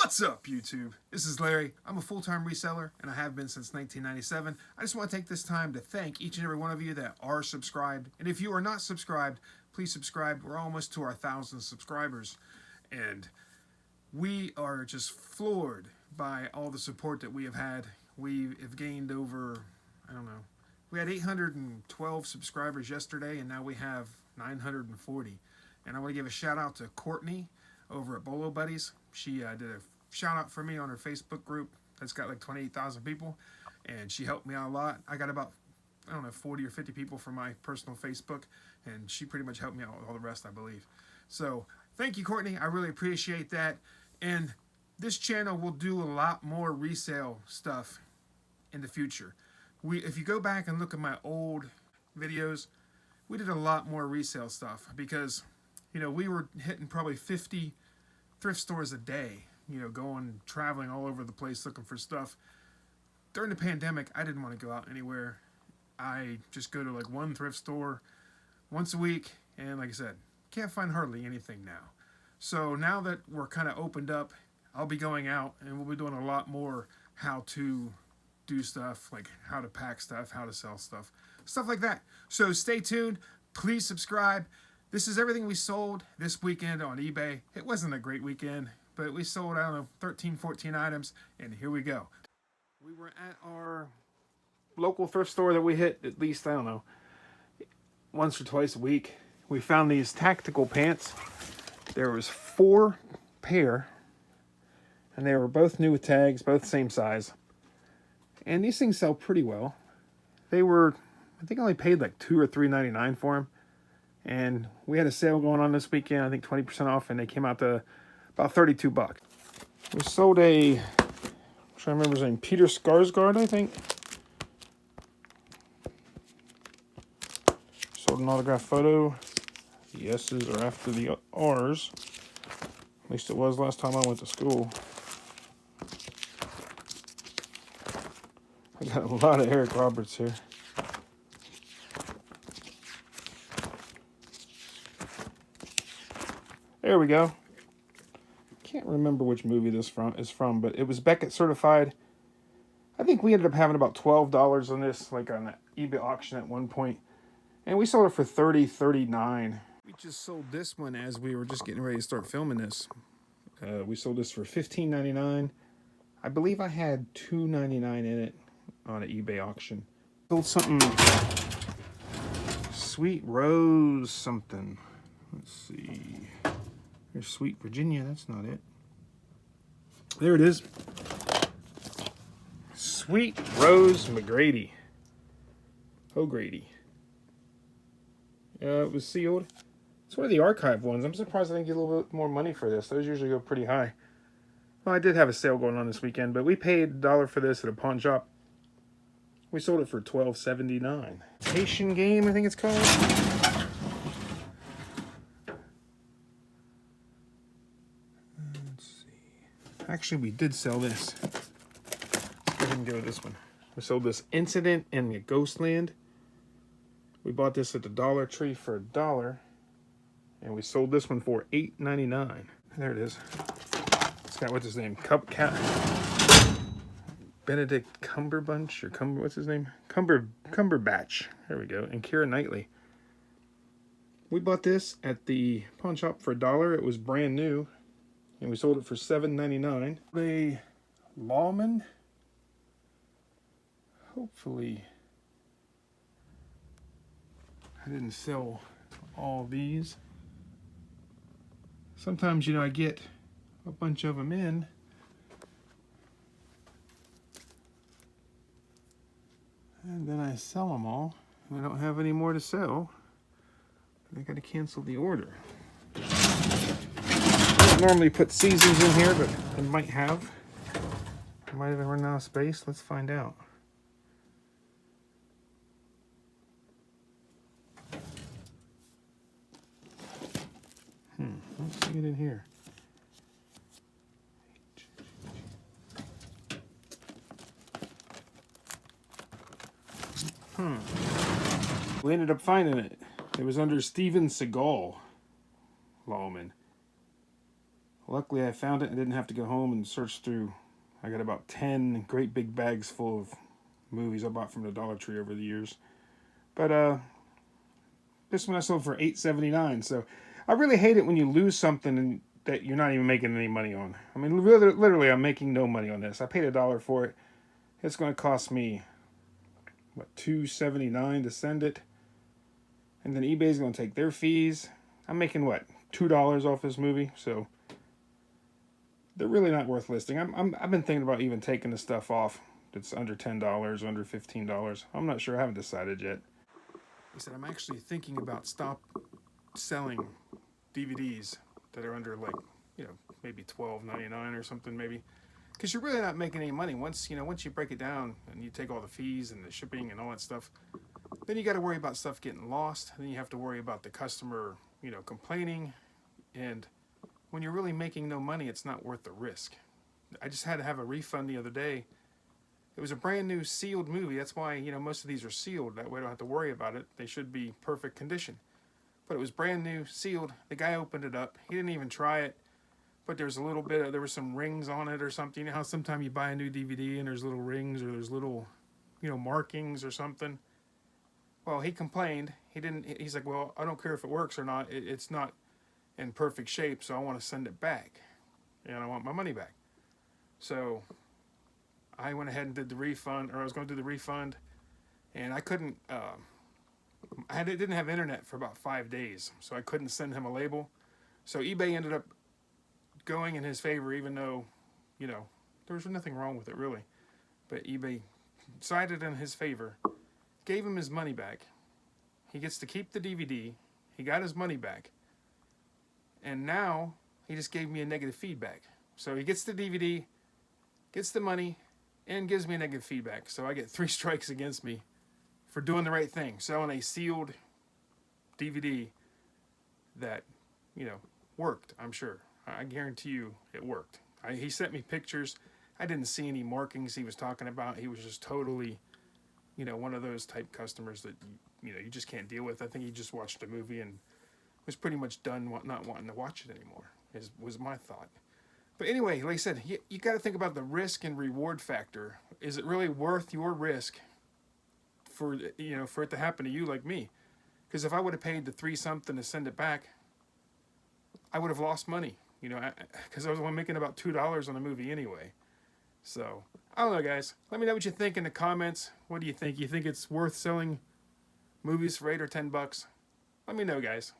What's up, YouTube? This is Larry. I'm a full-time reseller, and I have been since 1997. I just want to take this time to thank each and every one of you that are subscribed. And if you are not subscribed, please subscribe. We're almost to our 1,000 subscribers. And we are just floored by all the support that we have had. We have gained over, I don't know, we had 812 subscribers yesterday, and now we have 940. And I want to give a shout out to Courtney over at Bolo Buddies. She did a shout out for me on her Facebook group that's got like 28,000 people, and she helped me out a lot. I got about, I don't know, 40 or 50 people from my personal Facebook, and she pretty much helped me out with all the rest, I believe. So thank you, Courtney. I really appreciate that. And this channel will do a lot more resale stuff in the future. If you go back and look at my old videos, we did a lot more resale stuff because, you know, we were hitting probably 50 thrift stores a day, you know, traveling all over the place looking for stuff. During the pandemic, I didn't want to go out anywhere. I just go to like one thrift store once a week, and like I said, can't find hardly anything now. So now that we're kind of opened up, I'll be going out and we'll be doing a lot more how to do stuff, like how to pack stuff, how to sell stuff, stuff like that. So stay tuned. Please subscribe. This is everything we sold this weekend on eBay. It wasn't a great weekend, but we sold, I don't know, 13, 14 items, and here we go. We were at our local thrift store that we hit at least, I don't know, once or twice a week. We found these tactical pants. There was 4 pair, and they were both new with tags, both same size. And these things sell pretty well. They were, I think I only paid like $2 or $3.99 for them. And we had a sale going on this weekend, I think 20% off, and they came out to about $32. We sold I'm trying to remember his name, Peter Skarsgård, I think. Sold an autographed photo. The S's are after the R's. At least it was last time I went to school. I got a lot of Eric Roberts here. There we go. Can't remember which movie this is from, but it was Beckett certified. I think we ended up having about $12 on this, like on an eBay auction at one point. And we sold it for $30.39. We just sold this one as we were just getting ready to start filming this. We sold this for $15.99. I believe I had $2.99 in it on an eBay auction. Sold something, Sweet Rose something. Let's see. Here's Sweet Virginia, that's not it. There it is. Sweet Rose McGrady. O'Grady. It was sealed. It's one of the archive ones. I'm surprised I didn't get a little bit more money for this. Those usually go pretty high. Well, I did have a sale going on this weekend, but we paid $1 for this at a pawn shop. We sold it for $12.79. Haitian Game, I think it's called. Actually, we did sell this. Let's go ahead and go with this one. We sold this Incident in the Ghostland. We bought this at the Dollar Tree for $1. And we sold this one for $8.99. There it is. It's got, what's his name? Benedict Cumberbatch, or what's his name? Cumberbatch. There we go. And Keira Knightley. We bought this at the pawn shop for $1. It was brand new. And we sold it for $7.99. A Lawman. Hopefully, I didn't sell all these. Sometimes, you know, I get a bunch of them in. And then I sell them all. And I don't have any more to sell. I got to cancel the order. Normally put seasons in here, but I might have. I might have run out of space. Let's find out. Let's see it in here. We ended up finding it. It was under Steven Seagal Lawman. Luckily, I found it. I didn't have to go home and search through. I got about 10 great big bags full of movies I bought from the Dollar Tree over the years. But this one I sold for $8.79. So I really hate it when you lose something that you're not even making any money on. I mean, literally, I'm making no money on this. I paid $1 for it. It's going to cost me, what, $2.79 to send it. And then eBay's going to take their fees. I'm making, what, $2 off this movie? So they're really not worth listing. I've been thinking about even taking the stuff off that's under $10, under $15. I'm not sure. I haven't decided yet. Like I said, I'm actually thinking about stop selling DVDs that are under, like, maybe $12.99 or something, maybe. Because you're really not making any money. Once you break it down and you take all the fees and the shipping and all that stuff, then you got to worry about stuff getting lost. Then you have to worry about the customer, complaining. And when you're really making no money, it's not worth the risk. I just had to have a refund the other day. It was a brand new sealed movie. That's why, most of these are sealed. That way I don't have to worry about it. They should be perfect condition. But it was brand new, sealed. The guy opened it up. He didn't even try it. But there were some rings on it or something. You know how sometimes you buy a new DVD and there's little rings or there's little, markings or something? Well, he complained. He's like, well, I don't care if it works or not. It's not in perfect shape, so I want to send it back. And I want my money back. So I went ahead and did the refund, or I was going to do the refund. And I couldn't, I didn't have internet for about 5 days, so I couldn't send him a label. So eBay ended up going in his favor, even though, there was nothing wrong with it really. But eBay sided in his favor, gave him his money back. He gets to keep the DVD. He got his money back. And now he just gave me a negative feedback. So he gets the DVD, gets the money, and gives me a negative feedback. So I get 3 strikes against me for doing the right thing, selling a sealed DVD that, worked, I'm sure. I guarantee you it worked. He sent me pictures. I didn't see any markings he was talking about. He was just totally, one of those type customers that, you just can't deal with. I think he just watched a movie and was pretty much done not wanting to watch it anymore, was my thought. But anyway, like I said, you got to think about the risk and reward factor. Is it really worth your risk for it to happen to you like me? Because if I would have paid the 3 something to send it back, I would have lost money. Because I was only making about $2 on the movie anyway. So, I don't know, guys. Let me know what you think in the comments. What do you think? You think it's worth selling movies for $8 or $10? Let me know, guys.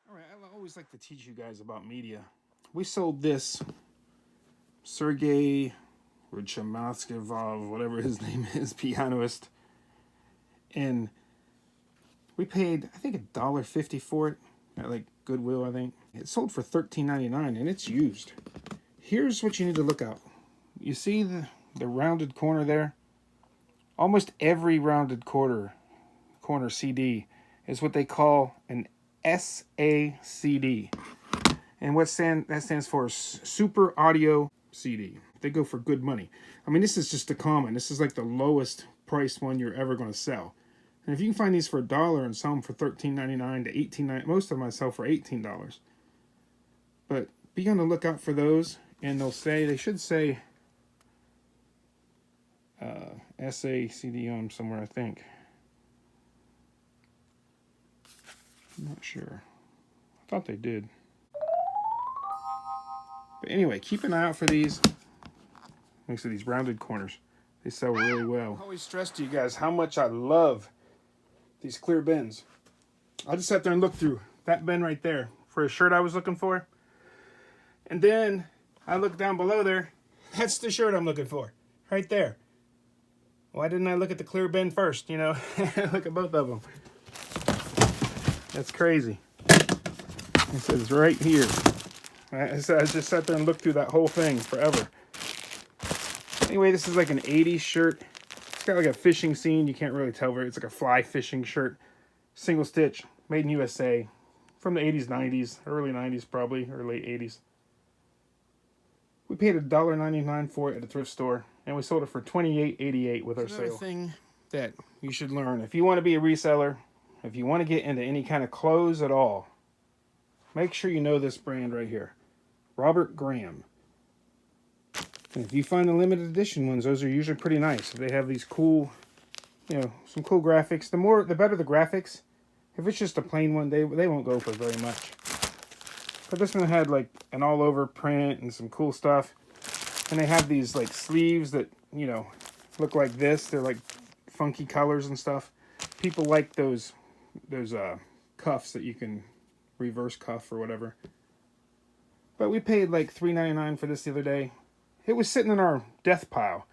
All right, I always like to teach you guys about media. We sold this Sergei Rachmaninov, whatever his name is, pianist. And we paid, I think, $1.50 for it at, like, Goodwill, I think. It sold for $13.99, and it's used. Here's what you need to look out. You see the rounded corner there? Almost every rounded corner CD is what they call an SACD. And that stands for Super Audio CD. They go for good money. I mean, this is just a common. This is like the lowest priced one you're ever going to sell. And if you can find these for $1 and sell them for $13.99 to $18.99, most of them I sell for $18. But be on the lookout for those, and they should say SACD on them somewhere, I think. I'm not sure. I thought they did. But anyway, keep an eye out for these. Like I said, these rounded corners. They sell really well. I always stress to you guys how much I love these clear bins. I just sat there and looked through that bin right there for a shirt I was looking for. And then I looked down below there. That's the shirt I'm looking for. Right there. Why didn't I look at the clear bin first? Look at both of them. That's crazy. It says right here. I just sat there and looked through that whole thing forever. Anyway, this is like an 80s shirt. It's got like a fishing scene. You can't really tell it's like a fly fishing shirt. Single stitch. Made in USA. From the 80s, 90s. Early 90s probably. Or late 80s. We paid $1.99 for it at a thrift store. And we sold it for $28.88 with our sale. Another thing that you should learn. If you want to be a reseller. If you want to get into any kind of clothes at all. Make sure you know this brand right here. Robert Graham. And if you find the limited edition ones, those are usually pretty nice. They have these cool, you know, some cool graphics. The better the graphics. If it's just a plain one, they won't go for very much. But this one had like an all over print and some cool stuff. And they have these like sleeves that, you know, look like this. They're like funky colors and stuff. People like those cuffs that you can reverse cuff or whatever. But we paid like $3.99 for this the other day. It was sitting in our death pile.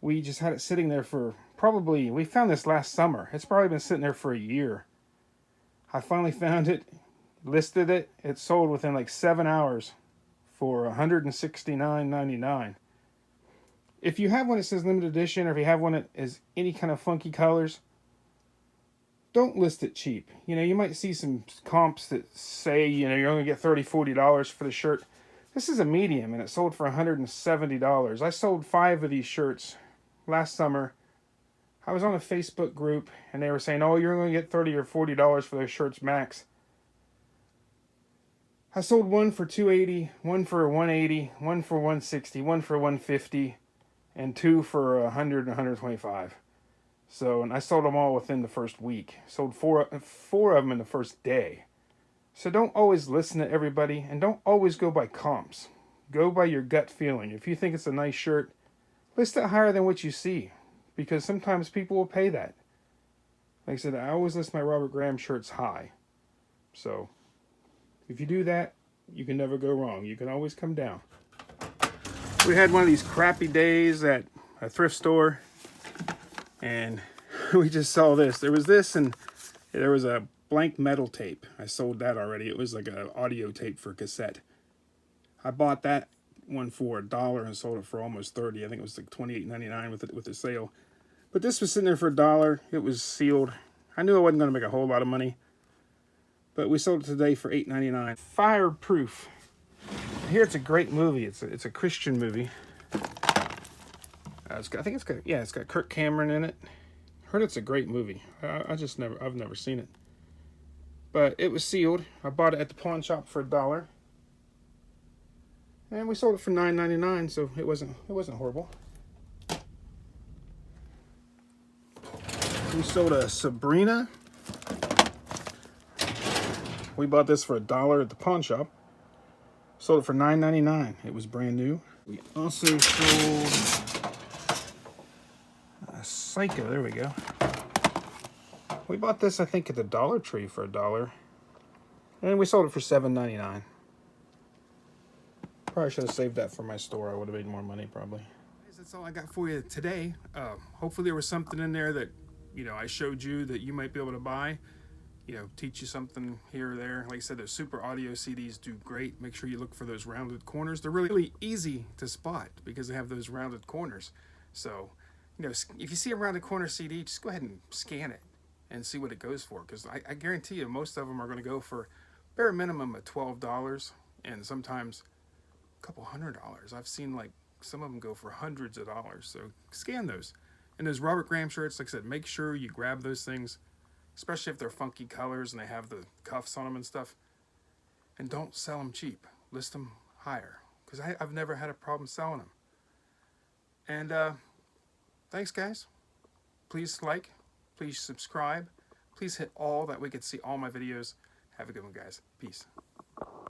We just had it sitting there for probably, we found this last summer. It's probably been sitting there for a year. I finally found it, listed it. It sold within like 7 hours for $169.99. If you have one that says limited edition, or if you have one that is any kind of funky colors, don't list it cheap. You know, you might see some comps that say, you know, you're only going to get $30, $40 for the shirt. This is a medium, and it sold for $170. I sold 5 of these shirts last summer. I was on a Facebook group, and they were saying, oh, you're going to get $30 or $40 for those shirts max. I sold one for $280, one for $180, one for $160, one for $150, and 2 for $100 and $125. So, and I sold them all within the first week. Sold four of them in the first day. So don't always listen to everybody, and don't always go by comps. Go by your gut feeling. If you think it's a nice shirt, list it higher than what you see, because sometimes people will pay that. Like I said, I always list my Robert Graham shirts high. So if you do that, you can never go wrong. You can always come down. We had one of these crappy days at a thrift store, and we just saw this. There was this, and there was a blank metal tape. I sold that already. It was like an audio tape for cassette. I bought that one for $1 and sold it for almost $30. I think it was like $28.99 with the sale. But this was sitting there for $1. It was sealed. I knew I wasn't going to make a whole lot of money, but we sold it today for $8.99. Fireproof. Here, it's a great movie. It's a Christian movie. It's got Kirk Cameron in it. Heard it's a great movie. I've never seen it. But it was sealed. I bought it at the pawn shop for $1. And we sold it for $9.99, so it wasn't horrible. We sold a Sabrina. We bought this for $1 at the pawn shop. Sold it for $9.99. It was brand new. We also sold a Psycho. There we go. We bought this, I think, at the Dollar Tree for $1. And we sold it for $7.99. Probably should have saved that for my store. I would have made more money, probably. That's all I got for you today. Hopefully there was something in there that, you know, I showed you that you might be able to buy. You know, teach you something here or there. Like I said, those super audio CDs do great. Make sure you look for those rounded corners. They're really easy to spot because they have those rounded corners. So, you know, if you see a rounded corner CD, just go ahead and scan it and see what it goes for. Because I guarantee you most of them are going to go for bare minimum at $12 and sometimes a couple $100. I've seen like some of them go for hundreds of dollars. So scan those. And those Robert Graham shirts, like I said, make sure you grab those things, especially if they're funky colors and they have the cuffs on them and stuff. And don't sell them cheap. List them higher, because I've never had a problem selling them. And thanks, guys. Please like, please subscribe, please hit all that we can see all my videos. Have a good one, guys. Peace.